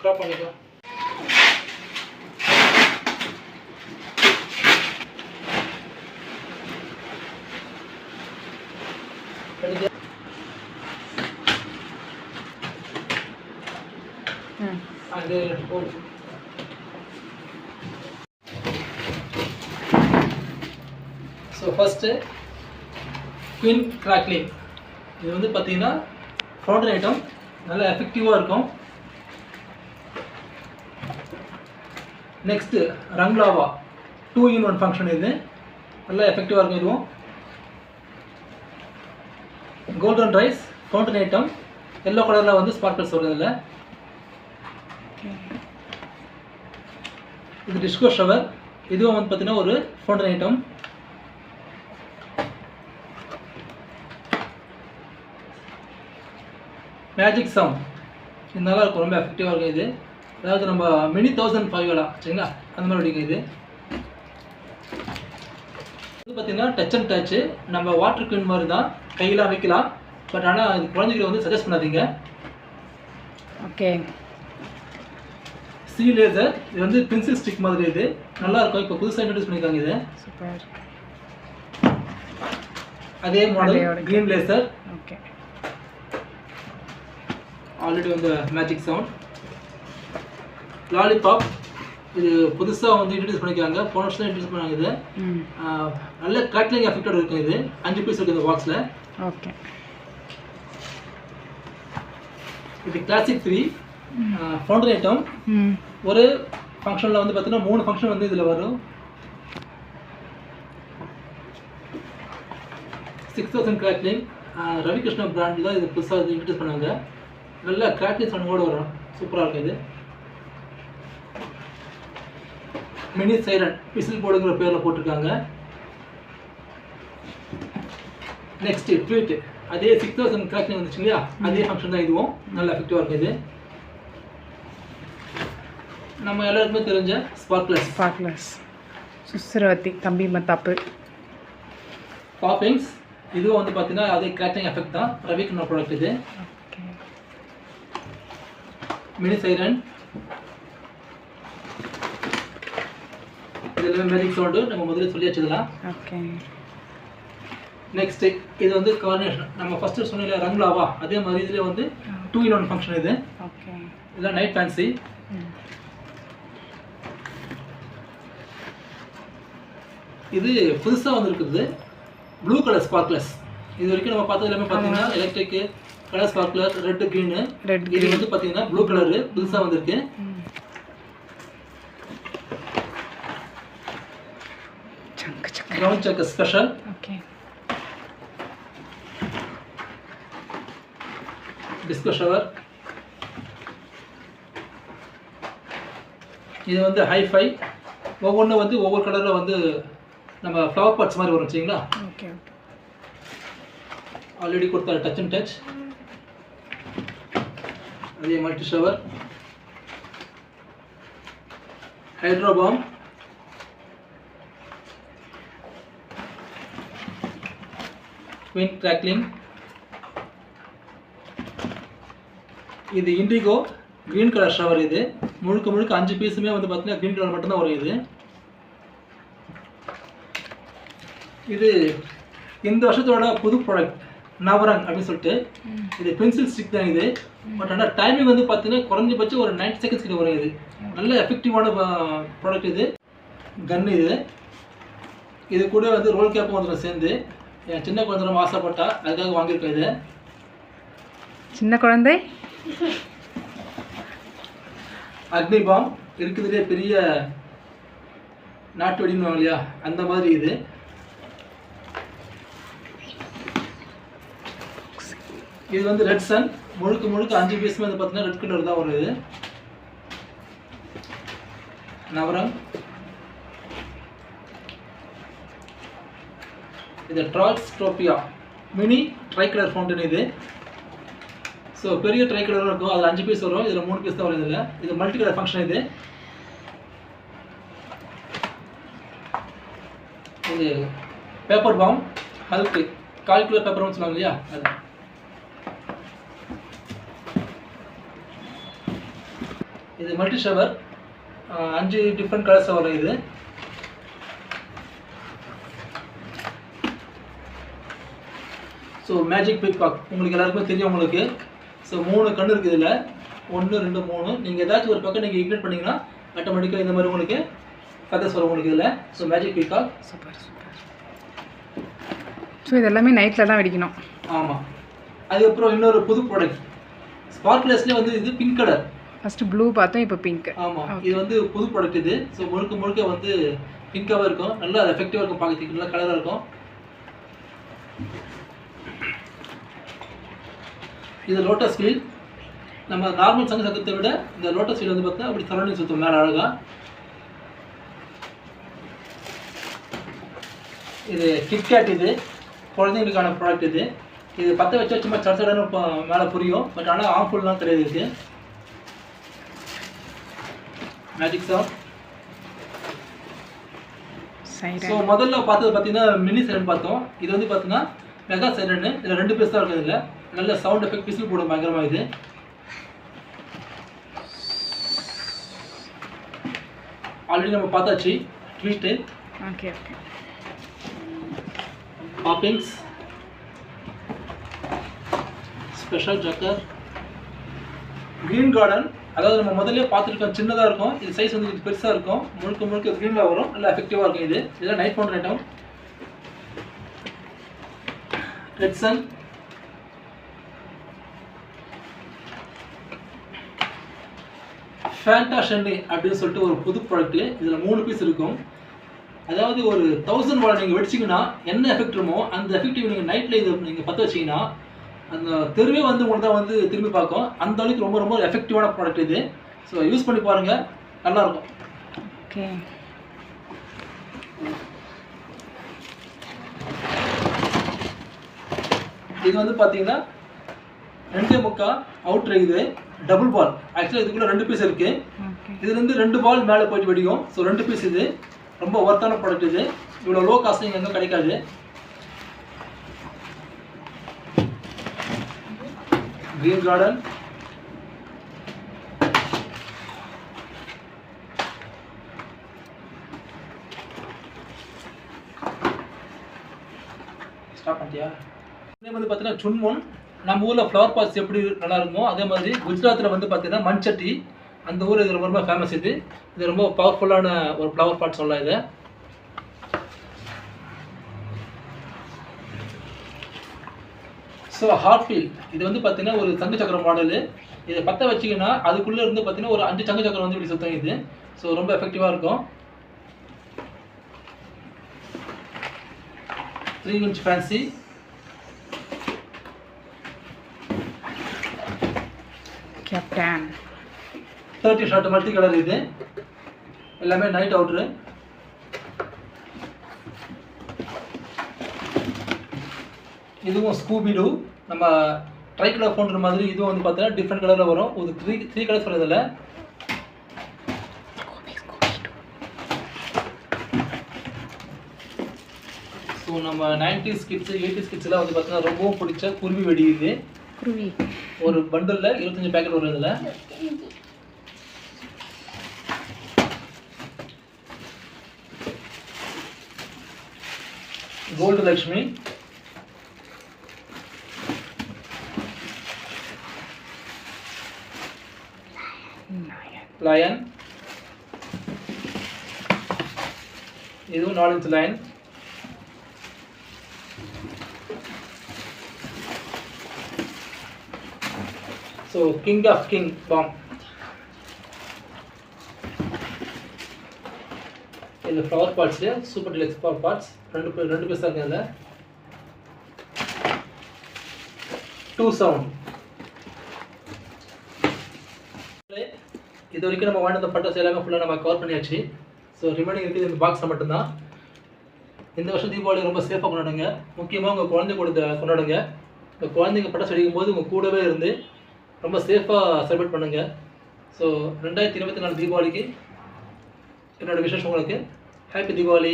Graph பண்ணிக்கோ. அது so first queen crackling. இது வந்து பார்த்தீங்கன்னா ஃபவுண்டன் ஐட்டம், நல்லா எஃபெக்டிவாக இருக்கும். நெக்ஸ்ட்டு ரங்லாவா 2-in-1 ஃபங்க்ஷன். இது நல்லா எஃபெக்டிவாக இருக்கும். இதுவும் golden rice fountain item, yellow கலரில் வந்து ஸ்பார்க்கிள்ஸ் வரும். இதில் இது டிஸ்கோ ஷவர். இதுவும் வந்து பார்த்தீங்கன்னா ஒரு ஃபவுண்டன் ஐட்டம். மேஜிக் சவுண்ட், இது நல்லா இருக்கும், ரொம்ப எஃபெக்டிவாக இருக்கும். இது அதாவது நம்ம மினி 1005 சரிங்களா, அந்த மாதிரி அடிக்கும். இது இது பார்த்தீங்கன்னா டச் அண்ட் டச்சு, நம்ம வாட்டர் குயின் மாதிரி தான், கையெல்லாம் வைக்கலாம். பட் ஆனால் இது குழந்தைகளை வந்து சஜஸ்ட் பண்ணாதீங்க. ஓகே. சி லேசர், இது வந்து பென்சில் ஸ்டிக் மாதிரி. இது நல்லா இருக்கும், இப்போ புதுசாக இன்ட்ரடியூஸ் பண்ணியிருக்காங்க. இது சூப்பர். அதே model green laser. Okay. Already வந்து மேஜிக் சவுண்ட். லாலிபாப், இது புதுசாக வந்து இன்ட்ரடியூஸ் பண்ணியிருக்காங்க, போன வருஷம் இன்ட்ரடியூஸ் பண்ணாங்க. இது நல்ல கிராக்லிங் எஃபெக்டோட இருக்கும். இது 5 பீஸ் இருக்குது இந்த பாக்ஸில். ஓகே. இது கிளாசிக் 3 ஃபவுண்டன் ஐட்டம். ஒரு ஃபங்க்ஷனில் வந்து பார்த்தீங்கன்னா 3 ஃபங்க்ஷன் வந்து இதில் வரும். 6000 கிராக்லிங், ரவிகிருஷ்ணா பிராண்ட் தான் இது புதுசாக இன்ட்ரடியூஸ் பண்ணாங்க. நல்ல கிராக்லிங் சவுண்டோடு வரும், சூப்பராக இருக்கும். இது மினி சைரன் விசில் போர்டுங்கிற பேரில் போட்டிருக்காங்க. நெக்ஸ்ட் ட்வீட், அதே 6000 கிராக்லிங் வந்துச்சு இல்லையா, அதே ஃபங்க்ஷன் தான் இதுவும், நல்ல எஃபெக்டிவாக இருக்குது. இது நம்ம எல்லாருக்குமே தெரிஞ்ச ஸ்பார்க்லர்ஸ் சுஸ்ரவத்தி கம்பி மத்தாப்பு. பாப்பிங்ஸ், இதுவும் வந்து பார்த்தீங்கன்னா அதே கிராக்லிங் எஃபெக்ட் தான், ரவிகிருஷ்ணா ப்ராடக்ட். இது ஓகே. மினி சைரன், இதில் மேஜிக் சவுண்டு நம்ம முதல்ல சொல்லி வச்சுக்கலாம். ஓகே. நெக்ஸ்ட் இது வந்து கார்னேஷன், நம்ம ஃபர்ஸ்ட் சொன்ன ரங்லாவா, அதே மாதிரி இதில் வந்து 2-in-1 ஃபங்க்ஷன். இது ஓகே. இதெல்லாம் நைட் ஃபேன்சி. இது புதுசாக வந்துருக்குது, ப்ளூ கலர் ஸ்பார்க்லர்ஸ். இது வரைக்கும் நம்ம பார்த்தது எல்லாமே பார்த்தீங்கன்னா electric colour sparkler, red green. இது வந்து பார்த்தீங்கன்னா ப்ளூ கலரு புதுசாக வந்திருக்கு. Brown check special. Okay. Disco shower, இது வந்து ஹைஃபை. ஒவ்வொன்றும் வந்து ஒவ்வொரு கலரில் வந்து நம்ம ஃப்ளவர் பாட்ஸ் மாதிரி வரும் சரிங்களா. ஓகே. ஆல்ரெடி கொடுத்தாரு டச் அண்ட் டச். அதே மல்டி ஷவர், ஹைட்ரோபாம், குயின் கிராக்லிங். இது இண்டிகோ க்ரீன் கலர் ஷவர். இது முழுக்க 5 பீஸுமே வந்து பார்த்தீங்கன்னா க்ரீன் கலர் மட்டும்தான் வரும். இது இந்த வருஷத்தோட புது ப்ராடக்ட் நவரங் அப்படின்னு சொல்லிட்டு. இது பென்சில் ஸ்டிக் தான் இது. பட் ஆனால் டைமிங் வந்து பார்த்தீங்கன்னா குறைஞ்சபட்சம் ஒரு 90 செகண்ட்ஸ் கிட்ட வரும். இது நல்ல எஃபெக்டிவான ப்ராடக்ட். இது கன். இது கூட வந்து ரோல் கேப்பும் வந்துடும் சேர்ந்து. என் சின்ன குழந்தை ரொம்ப ஆசைப்பட்டா, அதுக்காக வாங்கியிருக்கேன். இது சின்ன குழந்தை. அக்னிபாம் இருக்குதுலேயே பெரிய நாட்டு வெடின்னு இல்லையா, அந்த மாதிரி. இது வந்து ரெட் சன், முழுக்க 5 பீஸுமே வந்து பார்த்தீங்கன்னா ரெட் கலர் தான் வரும். இது நவரங். இது ட்ரால்ஸ்ட்ரோபியா மினி ட்ரை கலர் ஃபவுண்டன். இது ஸோ பெரிய ட்ரை கலரும் இருக்கும், அதில் 5 பீஸ் வரும், இதில் 3 பீஸ் தான் வரும். இதில் இது மல்டி கலர் ஃபங்க்ஷன். இது பேப்பர் பாம் ஹல்க்கு, கால்குலர் பேப்பர் பாம் சொல்லுவாங்க இல்லையா, அது. இது மல்டி ஷவர் 5 டிஃப்ரெண்ட் கலர்ஸ் வரும் இது. ஸோ மேஜிக் பீகாக் உங்களுக்கு எல்லாருக்குமே தெரியும் உங்களுக்கு. ஸோ 3 கண்ணு இருக்குது இதில், 1 2 3. நீங்கள் ஏதாச்சும் ஒரு பக்கம் நீங்கள் இக்னேட் பண்ணிங்கன்னா ஆட்டோமேட்டிக்காக இந்த மாதிரி உங்களுக்கு ஃபெதர்ஸ் வரும் உங்களுக்கு இதில். So magic peacock super super. So இது எல்லாமே நைட்டில் தான் வெடிக்கணும். ஆமாம். அதுக்கப்புறம் இன்னொரு புது ப்ராடக்ட் ஸ்பார்க்லெஸ்லேயே வந்து இது பிங்க் கலர். ஃபஸ்ட்டு ப்ளூ பார்த்தோம், இப்போ பிங்க். ஆமாம், இது வந்து புது ப்ராடக்ட் இது. ஸோ முழுக்க முழுக்க வந்து பிங்காகவே இருக்கும், நல்லா எஃபெக்டிவாக இருக்கும், பார்க்கறதுக்கு நல்லா கலராக இருக்கும். இது லோட்டஸ் வீல். நம்ம நார்மல் சங்கு சக்கரத்தை விட இந்த லோட்டஸ் வீல் வந்து பார்த்தா அப்படி சரௌண்டிங் சுற்றும் மேலே அழகாக. இது கிட்கேட், இது குழந்தைங்களுக்கான ப்ராடக்ட் இது. இது பற்ற வச்சா சும்மா சடசடன்னு மேலே புரியும், பட் ஆனால் ஆம்ஃபுல்லாம் கிடையாது இது. Magic sound. ஸோ முதல்ல பார்த்தது பார்த்தீங்கன்னா மினி சைரன் பார்த்தோம். இது வந்து பார்த்தீங்கன்னா மெகா சைரன். இதில் 2 பீஸ் தான் இருக்குது. இதில் நல்ல சவுண்ட் எஃபெக்ட் விசில் போடும் பயங்கரமாக இது. ஆல்ரெடி நம்ம பார்த்தாச்சு ட்வீட்டு. Okay okay. பாப்பிங்ஸ், ஸ்பெஷல் ஜக்கர், க்ரீன் கார்டன். அதாவது நம்ம முதல்ல பார்த்துருக்கோம், சின்னதாக இருக்கும். இது சைஸ் வந்து கொஞ்சம் பெருசாக இருக்கும், முழுக்க முழுக்க க்ரீனில் வரும், நல்லா எஃபெக்டிவாக இருக்கும் இது. இதெல்லாம் நைட் ஃபவுண்டர் ஐட்டம். ரெட்சன், ஃபேண்டா ஷென்னி அப்படின்னு சொல்லிட்டு ஒரு புது ப்ராடக்ட்டு. இதில் 3 பீஸ் இருக்கும். அதாவது ஒரு 1000 வாட் நீங்கள் வெடிச்சிங்கன்னா என்ன எஃபெக்ட் இருக்குமோ அந்த எஃபெக்டிவ் நீங்கள் நைட்டில் இதை நீங்கள் பற்ற வச்சிங்கன்னா அந்த தெருவே வந்து உங்களுக்கு தான் வந்து திரும்பி பார்க்கும். அந்த அளவுக்கு ரொம்ப ரொம்ப எஃபெக்டிவான ப்ராடக்ட் இது. ஸோ யூஸ் பண்ணி பாருங்கள், நல்லாயிருக்கும். ஓகே. இது வந்து பார்த்தீங்கன்னா 2.25 அவுட்ரு. இது டபுள் பால். ஆக்சுவலாக இதுக்குள்ளே 2 பீஸ் இருக்குது. இதுலேருந்து 2 பால் மேலே போயிட்டு வெடிக்கும். So 2 piece. இது ரொம்ப ஒர்த்தான ப்ராடக்ட் இது. இவ்வளோ லோ காஸ்ட் நீங்கள் எங்கே கிடைக்காது. க்ரீன் கார்டன், ஸ்டாப் பண்ணிட்டியா? இதே வந்து பார்த்தீங்கன்னா சுன்முன். நம்ம ஊரில் ஃப்ளவர் பாட்ஸ் எப்படி நல்லா இருக்குமோ அதே மாதிரி குஜராத்தில் வந்து பார்த்தீங்கன்னா மண்சட்டி, அந்த ஊர் இது ரொம்ப ரொம்ப ஃபேமஸ். இது இது ரொம்ப பவர்ஃபுல்லான ஒரு ஃப்ளவர் பாட் சொல்லலாம் இதை. So heart feel. இது வந்து பார்த்தீங்கன்னா ஒரு சங்கு சக்கரம் மாடலு. இதை பற்ற வச்சிங்கன்னா அதுக்குள்ளே இருந்து பார்த்தீங்கன்னா ஒரு 5 சங்கு சக்கரம் வந்து இப்படி சுத்தம் இது. ஸோ ரொம்ப எஃபெக்டிவாக இருக்கும். 3 inch fancy. Captain 30 short multi colour. இது எல்லாமே நைட் அவுட்ரு. இதுவும் ஸ்கூபிடு. நம்ம ட்ரை கலர் ஃபவுண்டர் மாதிரி இதுவும் வந்து பார்த்தீங்கன்னா டிஃப்ரெண்ட் கலரில் வரும். ஒரு 3 கலர்ஸ் வரும் இதில். ஸோ நம்ம 90s கிட்ஸு 80s கிட்ஸ்லாம் வந்து பார்த்தீங்கன்னா ரொம்பவும் பிடிச்ச குருவி வெடி. இது குருவி ஒரு பண்டிலில் 25 பேக்கெட் வரும் இதில். Gold Lakshmi, lion. இதுவும் 4 inch line. So king of king bomb. இது ஃப்ளவர் பார்ட்ஸ்லேயே super deluxe flower pots. 2 piece தான் இதில். 2 சவுண்ட். இது வரைக்கும் நம்ம வாங்கின பட்டாசு எல்லாமே ஃபுல்லாக நம்ம கவர் பண்ணியாச்சு. ஸோ ரிமைனிங் இருக்குது இந்த பாக்ஸில் மட்டும்தான். இந்த வருஷம் தீபாவளி ரொம்ப சேஃபாக கொண்டாடுங்க. முக்கியமாக உங்கள் குழந்தை கூட கொண்டாடுங்க. உங்கள் குழந்தைங்க பட்டாசு வெடிக்கும் போது உங்கள் கூடவே இருந்து ரொம்ப சேஃபாக செலிப்ரேட் பண்ணுங்கள். ஸோ 2024 தீபாவளிக்கு என்னோடய விஷயம் உங்களுக்கு ஹாப்பி தீபாவளி.